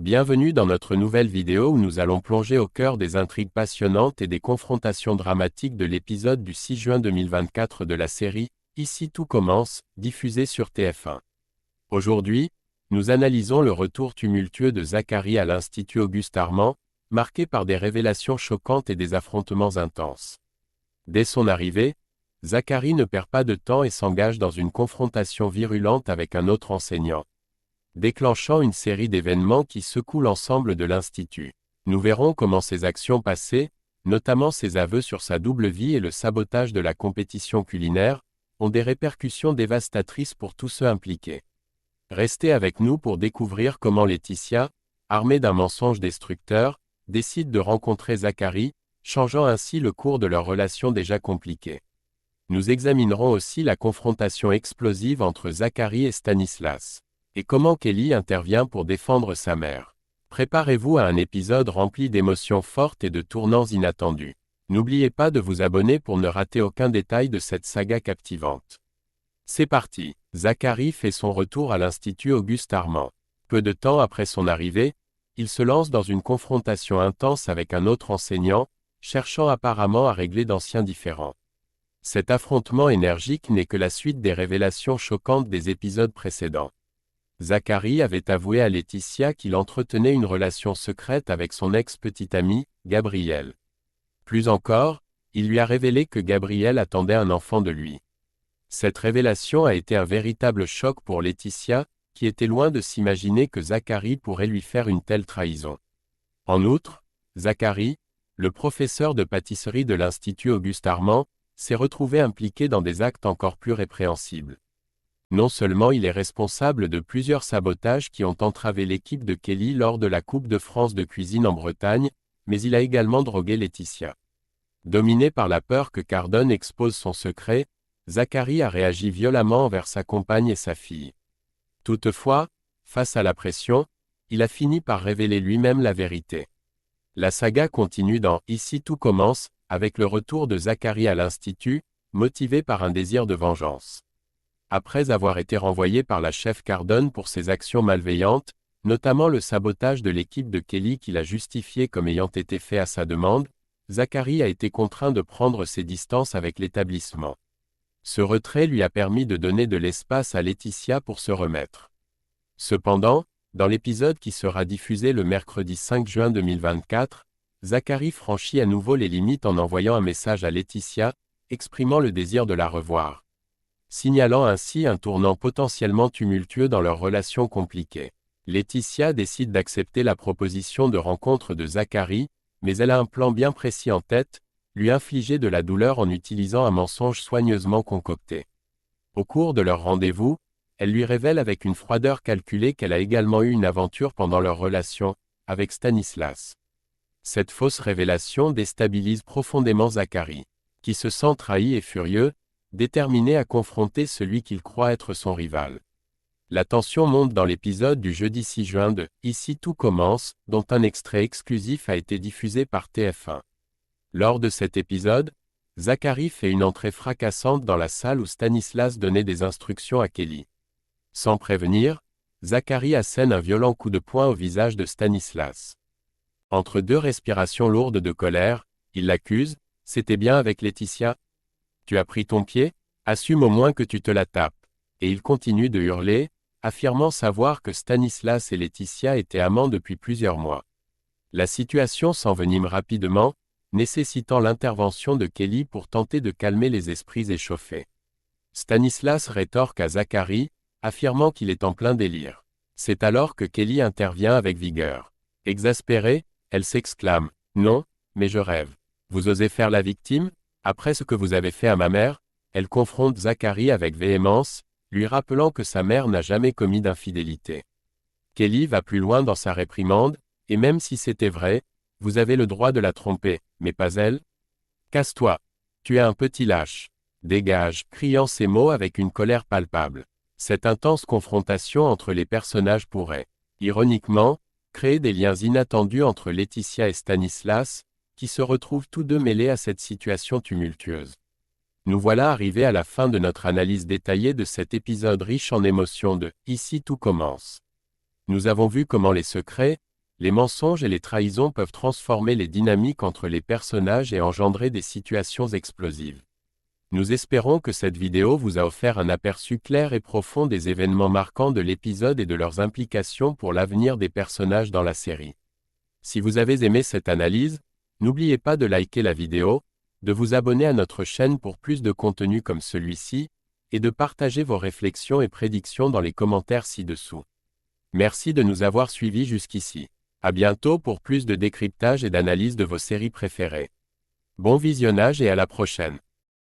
Bienvenue dans notre nouvelle vidéo où nous allons plonger au cœur des intrigues passionnantes et des confrontations dramatiques de l'épisode du 6 juin 2024 de la série « Ici tout commence », diffusée sur TF1. Aujourd'hui, nous analysons le retour tumultueux de Zacharie à l'Institut Auguste Armand, marqué par des révélations choquantes et des affrontements intenses. Dès son arrivée, Zacharie ne perd pas de temps et s'engage dans une confrontation virulente avec un autre enseignant, déclenchant une série d'événements qui secouent l'ensemble de l'Institut. Nous verrons comment ses actions passées, notamment ses aveux sur sa double vie et le sabotage de la compétition culinaire, ont des répercussions dévastatrices pour tous ceux impliqués. Restez avec nous pour découvrir comment Laetitia, armée d'un mensonge destructeur, décide de rencontrer Zacharie, changeant ainsi le cours de leur relation déjà compliquée. Nous examinerons aussi la confrontation explosive entre Zacharie et Stanislas, et comment Kelly intervient pour défendre sa mère. Préparez-vous à un épisode rempli d'émotions fortes et de tournants inattendus. N'oubliez pas de vous abonner pour ne rater aucun détail de cette saga captivante. C'est parti. Zacharie fait son retour à l'Institut Auguste Armand. Peu de temps après son arrivée, il se lance dans une confrontation intense avec un autre enseignant, cherchant apparemment à régler d'anciens différends. Cet affrontement énergique n'est que la suite des révélations choquantes des épisodes précédents. Zacharie avait avoué à Laetitia qu'il entretenait une relation secrète avec son ex-petite amie, Gabrielle. Plus encore, il lui a révélé que Gabrielle attendait un enfant de lui. Cette révélation a été un véritable choc pour Laetitia, qui était loin de s'imaginer que Zacharie pourrait lui faire une telle trahison. En outre, Zacharie, le professeur de pâtisserie de l'Institut Auguste Armand, s'est retrouvé impliqué dans des actes encore plus répréhensibles. Non seulement il est responsable de plusieurs sabotages qui ont entravé l'équipe de Kelly lors de la Coupe de France de cuisine en Bretagne, mais il a également drogué Laetitia. Dominé par la peur que Cardone expose son secret, Zacharie a réagi violemment envers sa compagne et sa fille. Toutefois, face à la pression, il a fini par révéler lui-même la vérité. La saga continue dans « Ici tout commence » avec le retour de Zacharie à l'Institut, motivé par un désir de vengeance. Après avoir été renvoyé par la chef Cardone pour ses actions malveillantes, notamment le sabotage de l'équipe de Kelly qu'il a justifié comme ayant été fait à sa demande, Zacharie a été contraint de prendre ses distances avec l'établissement. Ce retrait lui a permis de donner de l'espace à Laetitia pour se remettre. Cependant, dans l'épisode qui sera diffusé le mercredi 5 juin 2024, Zacharie franchit à nouveau les limites en envoyant un message à Laetitia, exprimant le désir de la revoir, signalant ainsi un tournant potentiellement tumultueux dans leur relation compliquée. Laetitia décide d'accepter la proposition de rencontre de Zacharie, mais elle a un plan bien précis en tête, lui infliger de la douleur en utilisant un mensonge soigneusement concocté. Au cours de leur rendez-vous, elle lui révèle avec une froideur calculée qu'elle a également eu une aventure pendant leur relation, avec Stanislas. Cette fausse révélation déstabilise profondément Zacharie, qui se sent trahi et furieux, déterminé à confronter celui qu'il croit être son rival. La tension monte dans l'épisode du jeudi 6 juin de « Ici tout commence », dont un extrait exclusif a été diffusé par TF1. Lors de cet épisode, Zacharie fait une entrée fracassante dans la salle où Stanislas donnait des instructions à Kelly. Sans prévenir, Zacharie assène un violent coup de poing au visage de Stanislas. Entre deux respirations lourdes de colère, il l'accuse « C'était bien avec Laetitia ? Tu as pris ton pied, assume au moins que tu te la tapes. » Et il continue de hurler, affirmant savoir que Stanislas et Laetitia étaient amants depuis plusieurs mois. La situation s'envenime rapidement, nécessitant l'intervention de Kelly pour tenter de calmer les esprits échauffés. Stanislas rétorque à Zacharie, affirmant qu'il est en plein délire. C'est alors que Kelly intervient avec vigueur. Exaspérée, elle s'exclame « Non, mais je rêve. Vous osez faire la victime ? Après ce que vous avez fait à ma mère ?» Elle confronte Zacharie avec véhémence, lui rappelant que sa mère n'a jamais commis d'infidélité. Kelly va plus loin dans sa réprimande, et même si c'était vrai, vous avez le droit de la tromper, mais pas elle. Casse-toi. Tu es un petit lâche. Dégage, criant ces mots avec une colère palpable. Cette intense confrontation entre les personnages pourrait, ironiquement, créer des liens inattendus entre Laetitia et Stanislas, qui se retrouvent tous deux mêlés à cette situation tumultueuse. Nous voilà arrivés à la fin de notre analyse détaillée de cet épisode riche en émotions de « Ici tout commence ». Nous avons vu comment les secrets, Les mensonges et les trahisons peuvent transformer les dynamiques entre les personnages et engendrer des situations explosives. Nous espérons que cette vidéo vous a offert un aperçu clair et profond des événements marquants de l'épisode et de leurs implications pour l'avenir des personnages dans la série. Si vous avez aimé cette analyse, n'oubliez pas de liker la vidéo, de vous abonner à notre chaîne pour plus de contenu comme celui-ci, et de partager vos réflexions et prédictions dans les commentaires ci-dessous. Merci de nous avoir suivis jusqu'ici. À bientôt pour plus de décryptage et d'analyse de vos séries préférées. Bon visionnage et à la prochaine.